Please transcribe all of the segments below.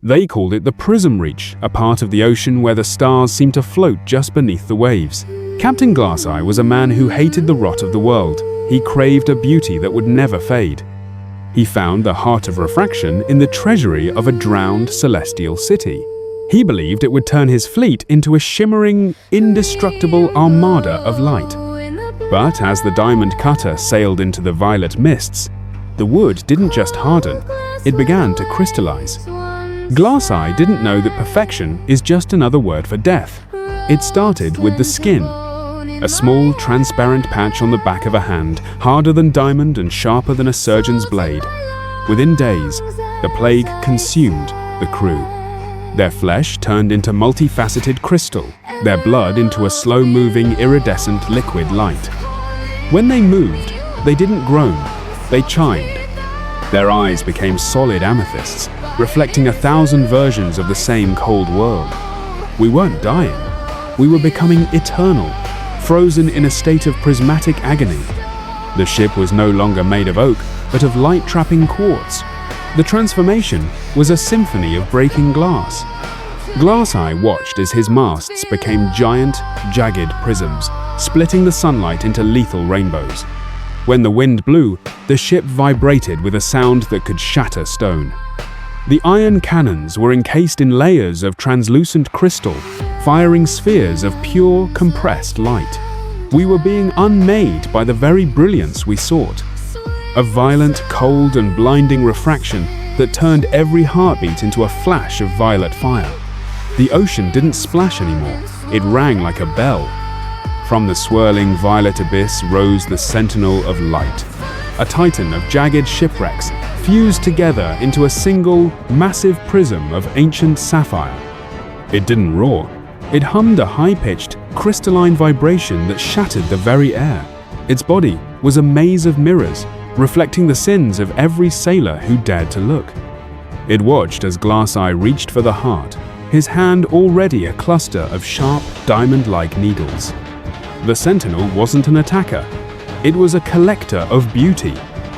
They called it the Prism Reach, a part of the ocean where the stars seemed to float just beneath the waves. Captain Glasseye was a man who hated the rot of the world. He craved a beauty that would never fade. He found the heart of refraction in the treasury of a drowned celestial city. He believed it would turn his fleet into a shimmering, indestructible armada of light. But as the diamond cutter sailed into the violet mists, the wood didn't just harden, it began to crystallize. Glasseye didn't know that perfection is just another word for death. It started with the skin, a small, transparent patch on the back of a hand, harder than diamond and sharper than a surgeon's blade. Within days, the plague consumed the crew. Their flesh turned into multifaceted crystal, their blood into a slow-moving, iridescent liquid light. When they moved, they didn't groan, they chimed. Their eyes became solid amethysts, reflecting 1,000 versions of the same cold world. We weren't dying. We were becoming eternal, frozen in a state of prismatic agony. The ship was no longer made of oak, but of light-trapping quartz. The transformation was a symphony of breaking glass. Glasseye watched as his masts became giant, jagged prisms, splitting the sunlight into lethal rainbows. When the wind blew, the ship vibrated with a sound that could shatter stone. The iron cannons were encased in layers of translucent crystal, firing spheres of pure, compressed light. We were being unmade by the very brilliance we sought. A violent, cold, and blinding refraction that turned every heartbeat into a flash of violet fire. The ocean didn't splash anymore, it rang like a bell. From the swirling violet abyss rose the Sentinel of Light, a titan of jagged shipwrecks fused together into a single, massive prism of ancient sapphire. It didn't roar. It hummed a high-pitched, crystalline vibration that shattered the very air. Its body was a maze of mirrors, reflecting the sins of every sailor who dared to look. It watched as Glasseye reached for the heart, his hand already a cluster of sharp, diamond-like needles. The Sentinel wasn't an attacker. It was a collector of beauty,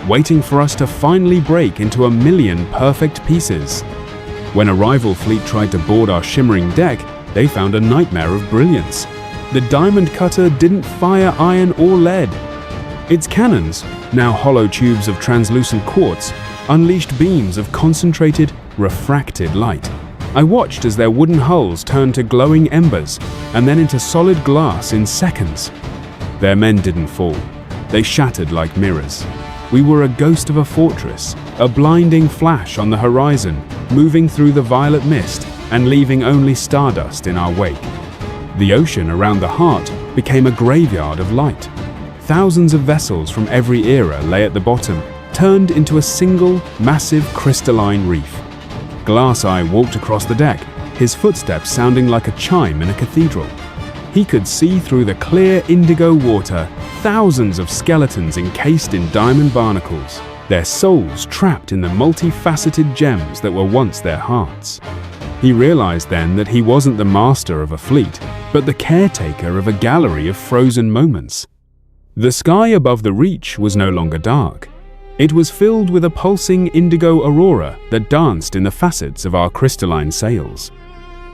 waiting for us to finally break into 1,000,000 perfect pieces. When a rival fleet tried to board our shimmering deck, they found a nightmare of brilliance. The diamond cutter didn't fire iron or lead. Its cannons, now hollow tubes of translucent quartz, unleashed beams of concentrated, refracted light. I watched as their wooden hulls turned to glowing embers and then into solid glass in seconds. Their men didn't fall. They shattered like mirrors. We were a ghost of a fortress, a blinding flash on the horizon, moving through the violet mist and leaving only stardust in our wake. The ocean around the heart became a graveyard of light. Thousands of vessels from every era lay at the bottom, turned into a single, massive crystalline reef. Glasseye walked across the deck, his footsteps sounding like a chime in a cathedral. He could see through the clear indigo water thousands of skeletons encased in diamond barnacles, their souls trapped in the multifaceted gems that were once their hearts. He realized then that he wasn't the master of a fleet, but the caretaker of a gallery of frozen moments. The sky above the reach was no longer dark. It was filled with a pulsing indigo aurora that danced in the facets of our crystalline sails.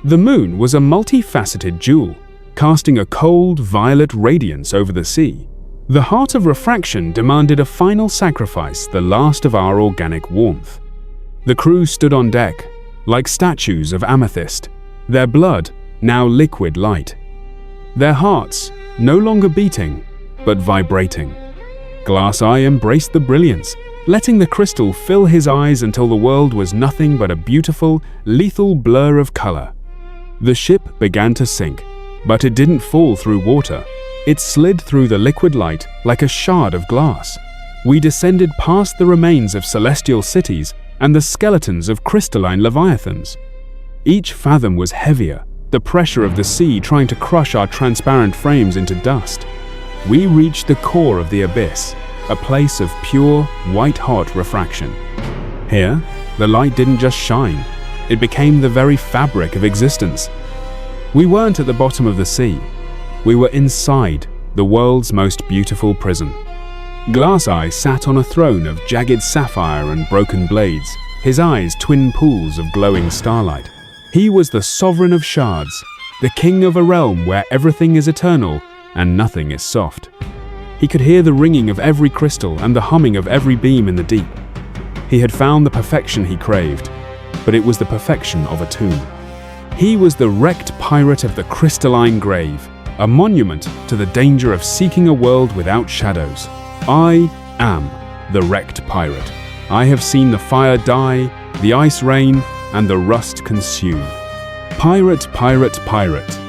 The moon was a multifaceted jewel, casting a cold, violet radiance over the sea. The heart of refraction demanded a final sacrifice, the last of our organic warmth. The crew stood on deck, like statues of amethyst, their blood now liquid light. Their hearts no longer beating, but vibrating. Glasseye embraced the brilliance, letting the crystal fill his eyes until the world was nothing but a beautiful, lethal blur of color. The ship began to sink, but it didn't fall through water. It slid through the liquid light like a shard of glass. We descended past the remains of celestial cities and the skeletons of crystalline leviathans. Each fathom was heavier, the pressure of the sea trying to crush our transparent frames into dust. We reached the core of the abyss, a place of pure, white-hot refraction. Here, the light didn't just shine, it became the very fabric of existence. We weren't at the bottom of the sea. We were inside the world's most beautiful prison. Glasseye sat on a throne of jagged sapphire and broken blades, his eyes twin pools of glowing starlight. He was the sovereign of shards, the king of a realm where everything is eternal and nothing is soft. He could hear the ringing of every crystal and the humming of every beam in the deep. He had found the perfection he craved, but it was the perfection of a tomb. He was the wrecked pirate of the crystalline grave, a monument to the danger of seeking a world without shadows. I am the wrecked pirate. I have seen the fire die, the ice reign, and the rust consume. Pirate, pirate, pirate.